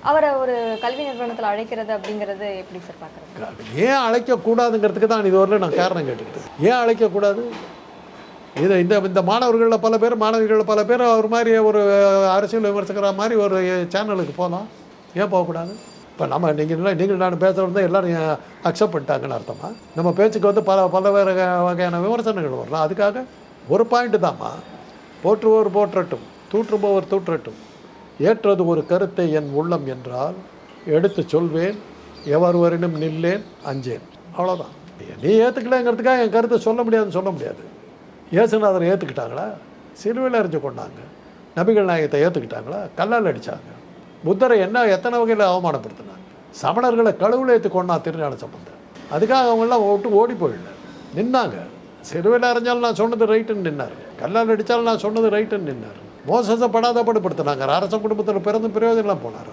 அவரை ஒரு கல்வி நிறுவனத்தில் அழைக்கிறது அப்படிங்கிறது எப்படி சார் பார்க்குறது? ஏன் அழைக்கக்கூடாதுங்கிறதுக்கு தான் இது வரல நான் காரணம் கேட்டுக்கிட்டேன். ஏன் அழைக்கக்கூடாது? இதை இந்த மாணவர்களில் பல பேர் மாணவிகளில் பல பேர் அவர் மாதிரி ஒரு அரசியல் விமர்சகர மாதிரி ஒரு சேனலுக்கு போகலாம். ஏன் போகக்கூடாது? இப்போ நீங்கள் நான் பேசுகிறது தான் எல்லோரும் அக்செப்ட் பண்ணிட்டாங்கன்னு அர்த்தமா? நம்ம பேச்சுக்கு வந்து பல வேறு வகையான விமர்சனங்கள் வரலாம். அதுக்காக ஒரு பாயிண்ட்டு தாம்மா, போற்றுவோர் போற்றட்டும், தூற்றுபவர் தூற்றட்டும், ஏற்றது ஒரு கருத்தை என் உள்ளம் என்றால் எடுத்து சொல்வேன், எவருவரினும் நில்லேன் அஞ்சேன். அவ்வளோதான். நீ ஏற்றுக்கலைங்கிறதுக்காக என் கருத்தை சொல்ல முடியாது. இயேசுநாதரை ஏற்றுக்கிட்டாங்களா? சிலுவையில் அரைஞ்சு கொண்டாங்க. நபிகள் நாயகத்தை ஏற்றுக்கிட்டாங்களா? கல்லால் அடித்தாங்க. புத்தரை எத்தனை வகையில் அவமானப்படுத்தினாங்க. சமணர்களை கழுவில் ஏற்றி கொண்டா திருஞான சம்பந்தர். அதுக்காக அவங்களாம் விட்டு ஓடி போயிடல, நின்னாங்க. சிலுவையில் அரைஞ்சாலும் நான் சொன்னது ரைட்டுன்னு நின்னார். கல்லால் அடித்தாலும் நான் சொன்னது ரைட்டுன்னு நின்னார். மோசஸை படாத படுத்தினாங்க. அரச குடும்பத்தில் பிறந்து பிரயோஜனம் போனார்.